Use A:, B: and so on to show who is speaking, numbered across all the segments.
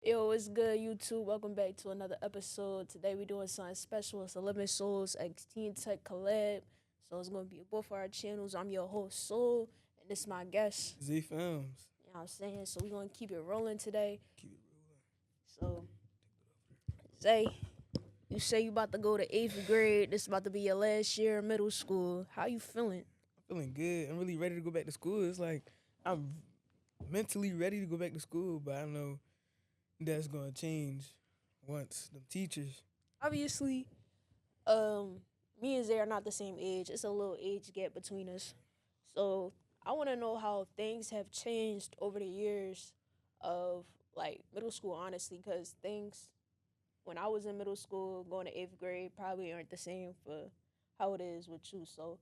A: Yo, what's good, YouTube? Welcome back to another episode. Today we're doing something special. It's 11 Souls X Teen Tech collab. So it's going to be both our channels. I'm your host, Soul, and this is my guest.
B: Zay Flims.
A: You know what I'm saying? So we're going to keep it rolling today.
B: Keep it rolling.
A: So, Zay, you say you about to go to 8th grade. This about to be your last year in middle school. How you feeling?
B: I'm feeling good. I'm really ready to go back to school. It's like I'm mentally ready to go back to school, but I know that's gonna change once the teachers.
A: Obviously, me and Zay are not the same age. It's a little age gap between us. So I want to know how things have changed over the years of like middle school, honestly, because things when I was in middle school, going to 8th grade, probably aren't the same for how it is with you. So,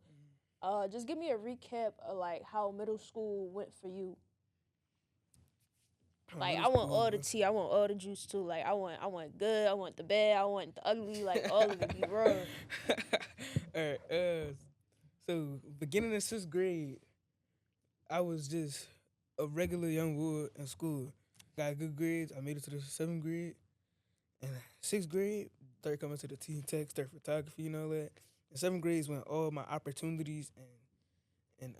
A: just give me a recap of like how middle school went for you. Like
B: Middle
A: I want all
B: school.
A: the tea, I want all the juice too. Like I want good, I want the bad, I want the ugly, like all of it be raw.
B: All right. So beginning of sixth grade, I was just a regular young boy in school. Got good grades. I made it to the seventh grade. And sixth grade, started coming to the teen tech, start photography and all that. In seventh grade is when all my opportunities and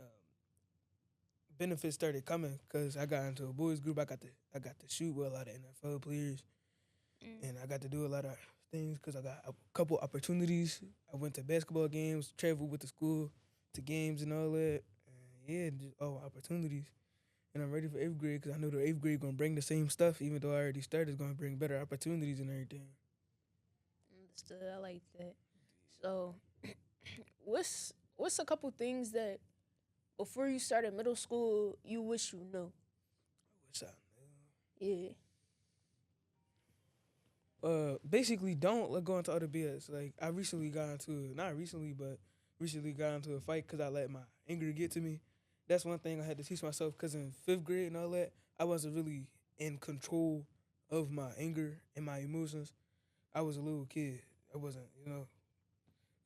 B: benefits started coming because I got into a boys group. I got to shoot with a lot of NFL players, and I got to do a lot of things because I got a couple opportunities. I went to basketball games, traveled with the school to games and all that. And yeah, just all opportunities. And I'm ready for eighth grade because I know the eighth grade gonna bring the same stuff, even though I already started. It's gonna bring better opportunities and everything.
A: Understood. I like that. So, what's a couple things that before you started middle school you wish you knew?
B: What's up?
A: Yeah.
B: Basically, don't let go into other BS. Like I recently got into not recently, but recently got into a fight because I let my anger get to me. That's one thing I had to teach myself because in fifth grade and all that, I wasn't really in control of my anger and my emotions. I was a little kid. I wasn't.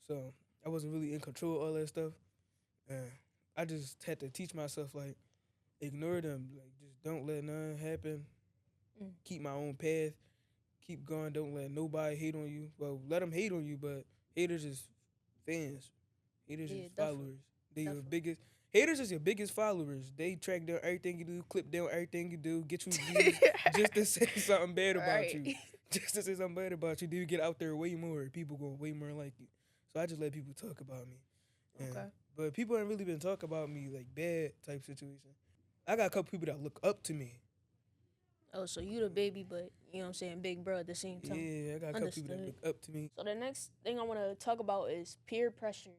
B: So I wasn't really in control of all that stuff. And I just had to teach myself like ignore them. Like just don't let none happen.
A: Mm.
B: Keep my own path. Keep going. Don't let nobody hate on you. Well, let them hate on you, but haters is fans. Haters
A: Yeah,
B: is
A: definitely.
B: followers. They your
A: Definitely.
B: biggest. Haters is your biggest followers. They track down everything you do, clip down everything you do, get you views just to say something bad about
A: Right.
B: you. Just to say something bad about you. Do you get out there way more? People go way more like you. So I just let people talk about me. And
A: Okay.
B: but people ain't really been talking about me like bad type situation. I got a couple people that look up to me.
A: Oh, so you the baby, but you know what I'm saying, big bro at the same time.
B: Yeah, I got a couple people that
A: Understood.
B: look up to me.
A: So the next thing I want to talk about is peer pressure.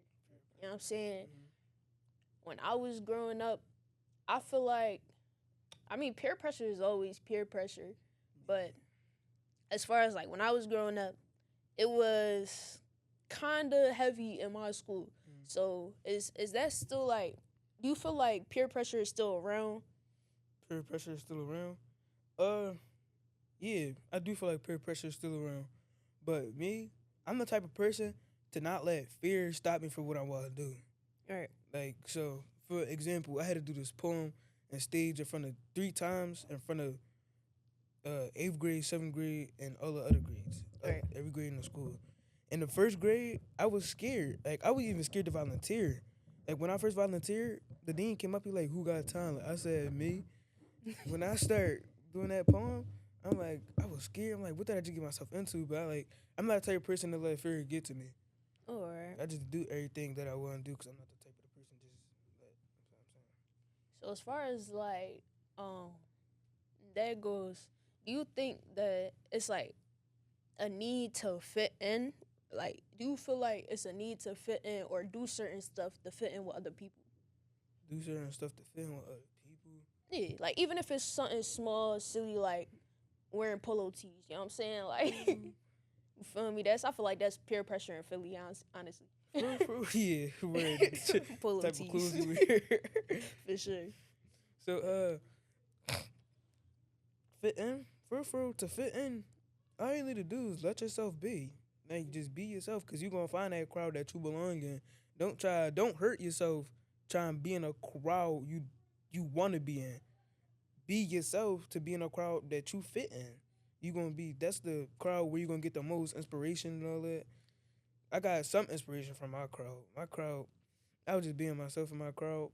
A: You know what I'm saying? When I was growing up, I feel like, I mean, peer pressure is always peer pressure, but as far as like when I was growing up, it was kind of heavy in my school. So is that still like? Do you feel like peer pressure is still around?
B: Peer pressure is still around. Uh, yeah, I do feel like peer pressure is still around. But me, I'm the type of person to not let fear stop me from what I want to do.
A: All right.
B: Like, so, for example, I had to do this poem and stage in front of three times in front of eighth grade, seventh grade, and all the other grades, like
A: Right.
B: every grade in the school. In the first grade, I was scared. Like, I was even scared to volunteer. Like, when I first volunteered, the dean came up, he like, who got talent? I said, me. When I start doing that poem, I'm like, I was scared. I'm like, what did I just get myself into? But I'm not the type of person to let fear get to me.
A: All right.
B: I just do everything that I want to do because I'm not the type of the person just let. You know what I'm saying?
A: So as far as like um that goes, do you think that it's like a need to fit in? Like, do you feel like it's a need to fit in or do certain stuff to fit in with other people?
B: Do certain stuff to fit in with other people.
A: Yeah, like even if it's something small, silly, like wearing polo tees. You know what I'm saying? Like, you feel me? I feel like that's peer pressure in Philly. Honestly,
B: Yeah, wearing the
A: polo
B: type of clothes
A: tees
B: you wear.
A: for sure.
B: So, fit in, to fit in, all you need to do is let yourself be. Like, just be yourself because you're going to find that crowd that you belong in. Don't hurt yourself trying to be in a crowd you want to be in. Be yourself to be in a crowd that you fit in. That's the crowd where you gonna get the most inspiration and all that. I got some inspiration from my crowd. My crowd, I was just being myself in my crowd.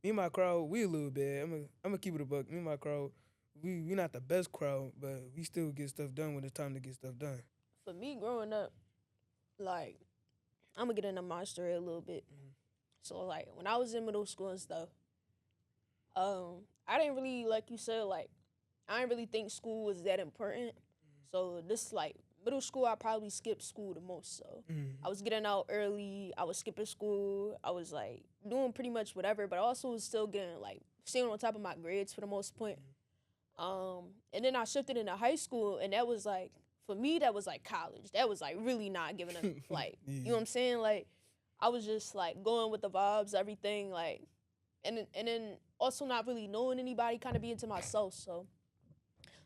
B: Me and my crowd, we a little bad. I'm gonna keep it a buck. Me and my crowd, we not the best crowd, but we still get stuff done when it's time to get stuff done.
A: For me, growing up, like I'm gonna get into my story a little bit. So like when I was in middle school and stuff, I didn't really like you said like I didn't really think school was that important. So this like middle school, I probably skipped school the most. So I was getting out early. I was skipping school. I was like doing pretty much whatever, but I also was still getting like staying on top of my grades for the most point. And then I shifted into high school, and that was like for me that was like college. That was like really not giving a like you know what I'm saying. Like I was just like going with the vibes, everything like, and then also not really knowing anybody, kind of being to myself. So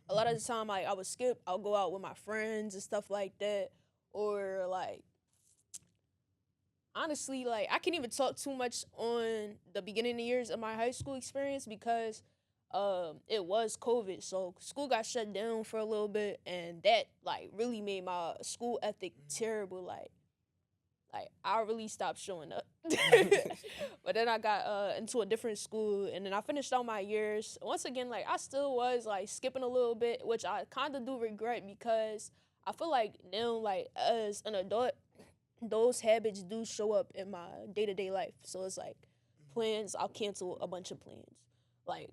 A: a lot of the time, like I would skip. I'll go out with my friends and stuff like that, or like honestly, like I can't even talk too much on the beginning of the years of my high school experience because it was COVID, so school got shut down for a little bit, and that like really made my school ethic terrible. Like I really stopped showing up. But then I got into a different school, and then I finished all my years. Once again, like I still was like skipping a little bit, which I kind of do regret because I feel like now, like as an adult, those habits do show up in my day-to-day life. So it's like plans, I'll cancel a bunch of plans. Like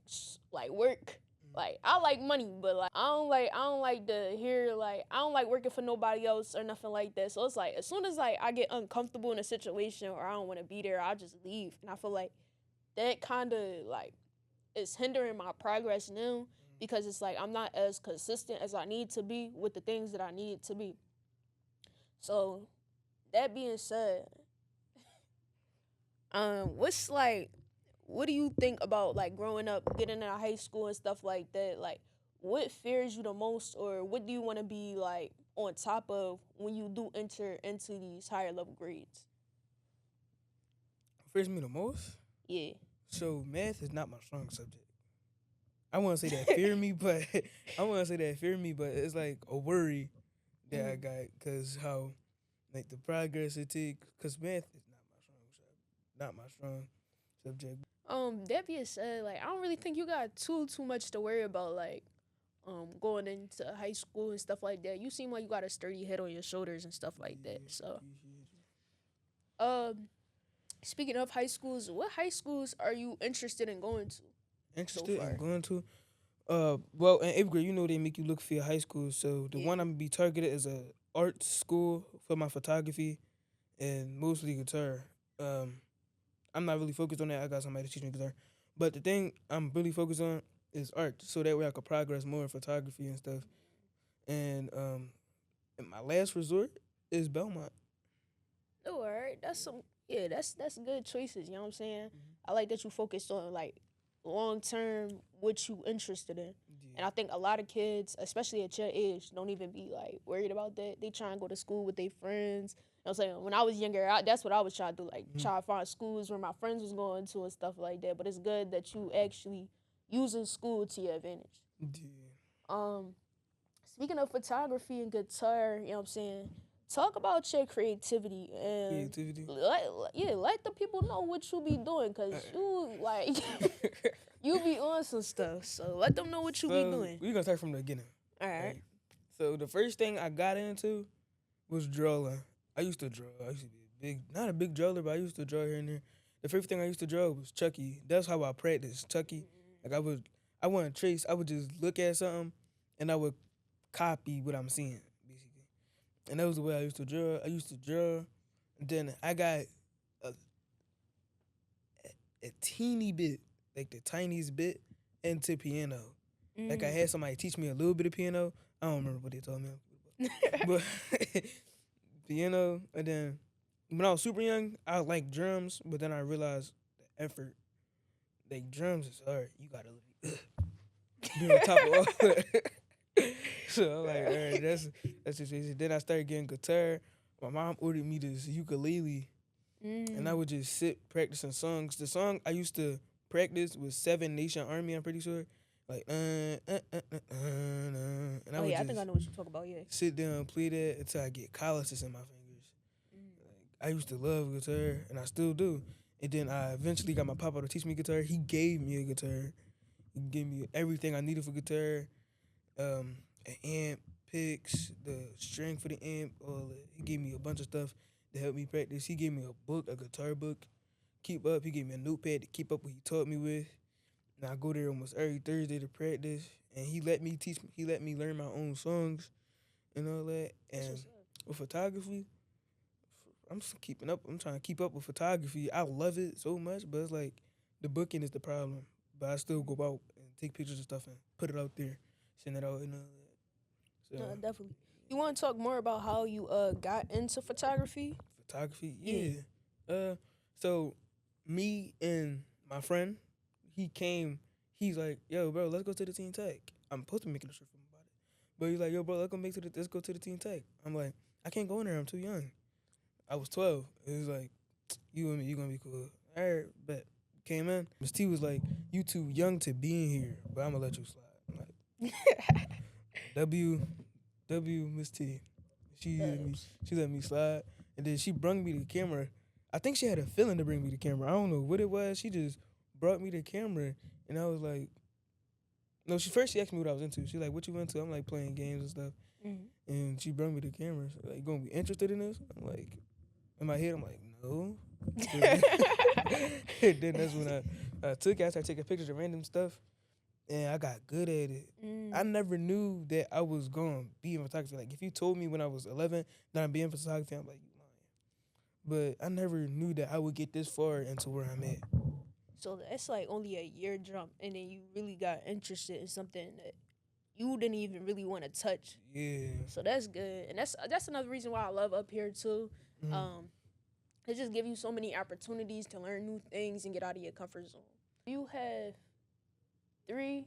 A: work. Like I like money, but like I don't like to hear like I don't like working for nobody else or nothing like that. So it's like as soon as like I get uncomfortable in a situation or I don't want to be there, I'll just leave. And I feel like that kind of like is hindering my progress now because it's like I'm not as consistent as I need to be with the things that I need to be. So that being said, what's like what do you think about like growing up, getting into high school and stuff like that? Like, what fears you the most, or what do you want to be like on top of when you do enter into these higher level grades?
B: Fears me the most?
A: Yeah.
B: So math is not my strong subject. I want to say that fear me, but it's like a worry that I got because how like the progress it takes. Because math is not my strong subject.
A: That being said, like I don't really think you got too much to worry about, like going into high school and stuff like that. You seem like you got a sturdy head on your shoulders and stuff like that. So, um, speaking of high schools, what high schools are you interested in going to?
B: Interested
A: So
B: in
A: far?
B: going to? Well, in eighth grade, you know they make you look for your high school. So the one I'm gonna be targeted is a art school for my photography and mostly guitar. Um, I'm not really focused on that. I got somebody to teach me guitar, but the thing I'm really focused on is art, so that way I could progress more in photography and stuff. And my last resort is Belmont.
A: Oh, all right. That's some. Yeah, that's good choices. You know what I'm saying? I like that you focused on like long term what you interested in. And I think a lot of kids, especially at your age, don't even be like worried about that. They try and go to school with their friends. You know what I'm saying? When I was younger, that's what I was trying to do, like try to find schools where my friends was going to and stuff like that. But it's good that you actually using school to your advantage.
B: Yeah.
A: Um, Speaking of photography and guitar, you know what I'm saying? Talk about your creativity and
B: Creativity.
A: let the people know what you be doing, cause you like you be on some stuff. So let them know what you be doing.
B: We're gonna start from the beginning.
A: All right.
B: Okay. So the first thing I got into was drawing. I used to draw. I used to be not a big drawer, but I used to draw here and there. The first thing I used to draw was Chucky. That's how I practiced Chucky. Like I wouldn't trace. I would just look at something, and I would copy what I'm seeing, basically. And that was the way I used to draw. And then I got a, a teeny bit, like the tiniest bit, into piano. Like I had somebody teach me a little bit of piano. I don't remember what they told me, but piano. And then when I was super young, I liked drums, but then I realized the effort. Like drums is hard. You gotta be on top of all that. So I'm like, all right, that's just easy. Then I started getting guitar. My mom ordered me this ukulele, and I would just sit practicing songs. The song I used to practice was Seven Nation Army. I'm pretty sure. like and I
A: Oh
B: would
A: yeah, I
B: just
A: think I know what you talk about. Yeah.
B: sit down and play that until I get calluses in my fingers. I used to love guitar, and I still do. And then I eventually got my papa to teach me guitar. He gave me a guitar. He gave me everything I needed for guitar. An amp, picks, the string for the amp, all that. He gave me a bunch of stuff to help me practice. He gave me a book, a guitar book. Keep up. He gave me a notepad to keep up what he taught me with. And I go there almost every Thursday to practice. And he let me teach. He let me learn my own songs and all that.
A: That's
B: And
A: what's up.
B: with photography, I'm just keeping up. I'm trying to keep up with photography. I love it so much, but it's like the booking is the problem. But I still go out and take pictures and stuff and put it out there, send it out and all that. So
A: Definitely. You want to talk more about how you got into photography?
B: photography,
A: Yeah.
B: yeah. So me and my friend, he came. He's like, "Yo, bro, let's go to the Teen Tech." I'm supposed to be making a shirt for him about it, but he's like, "Yo, bro, let's go to the Teen Tech." I'm like, "I can't go in there. I'm too young." I was 12. It was like, "You and me, you gonna be cool." All right, bet. Came in. Miss T was like, "You too young to be in here, but I'm gonna let you slide." I'm like, W Miss T. She let me slide, and then she brung me the camera. I think she had a feeling to bring me the camera. I don't know what it was. She just brought me the camera, and I was like, no. She asked me what I was into. She like, "What you into?" I'm like, "Playing games and stuff." And she brought me the camera. She's like, "You gonna be interested in this?" I'm like, in my head, I'm like, "No." And then that's when I took it. I started taking pictures of random stuff, and I got good at it. I never knew that I was going to be in photography. Like, if you told me when I was 11 that I'd be in photography, I'm like, you lying. But I never knew that I would get this far into where I'm at.
A: So that's like only a year jump, and then you really got interested in something that you didn't even really want to touch.
B: Yeah.
A: So that's good, and that's another reason why I love up here too.
B: Mhm.
A: It just give you so many opportunities to learn new things and get out of your comfort zone. You have 3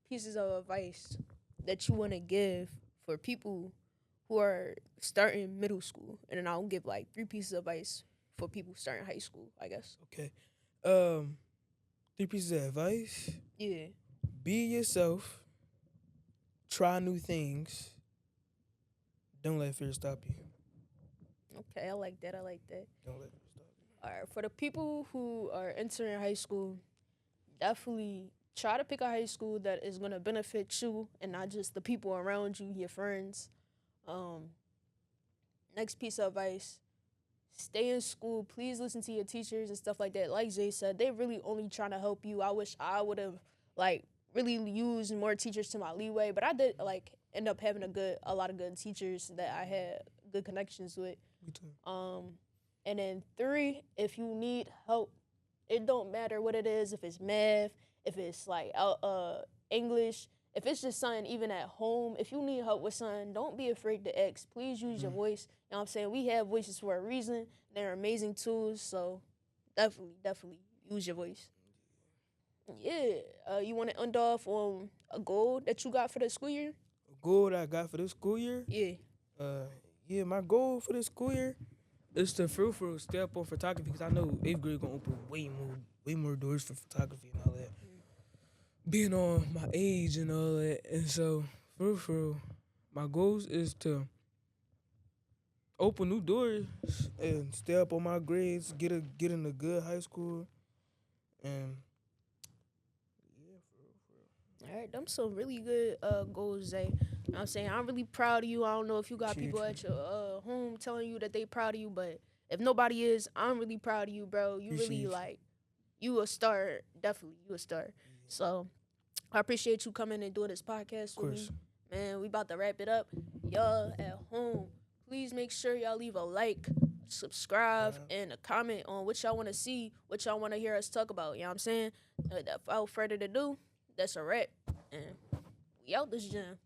A: pieces of advice that you want to give for people who are starting middle school, and then I'll give like 3 pieces of advice for people starting high school, I guess.
B: Okay. 3 pieces of advice.
A: Yeah.
B: Be yourself. Try new things. Don't let fear stop you.
A: Okay, I like that. I like that.
B: Don't let fear stop you.
A: All right, for the people who are entering high school, definitely try to pick a high school that is going to benefit you and not just the people around you, your friends. Um, Next piece of advice, stay in school. Please listen to your teachers and stuff like that. Like Zay said, they really only trying to help you. I wish I would have like really used more teachers to my leeway, but I did like end up having a lot of good teachers that I had good connections with.
B: Me too.
A: And then 3, if you need help, it don't matter what it is. If it's math, if it's like English, if it's just something even at home, if you need help with something, don't be afraid to ask. Please use your voice. You know what I'm saying? We have voices for a reason. They're amazing tools. So definitely use your voice. Yeah. You want to end off on a goal that you got for the school year?
B: A goal that I got for this school year?
A: Yeah.
B: Yeah, my goal for this school year is to for stay up on photography because I know 8th grade gonna open way more doors for photography and all that. Being on my age and all that, and so for my goals is to open new doors and stay up on my grades, get in a good high school, and
A: All right, them some really good goals, Zay. You know what I'm saying? I'm really proud of you. I don't know if you got people at your home telling you that they proud of you, but if nobody is, I'm really proud of you, bro. You
B: Appreciate
A: really
B: you.
A: like you a star. Definitely, you a star. So I appreciate you coming and doing this podcast
B: of
A: with
B: course.
A: me. Man, we about to wrap it up. Y'all at home, please make sure y'all leave a like, subscribe, and a comment on what y'all want to see, what y'all want to hear us talk about. You know what I'm saying? Without further ado, that's a wrap. And we out this jam.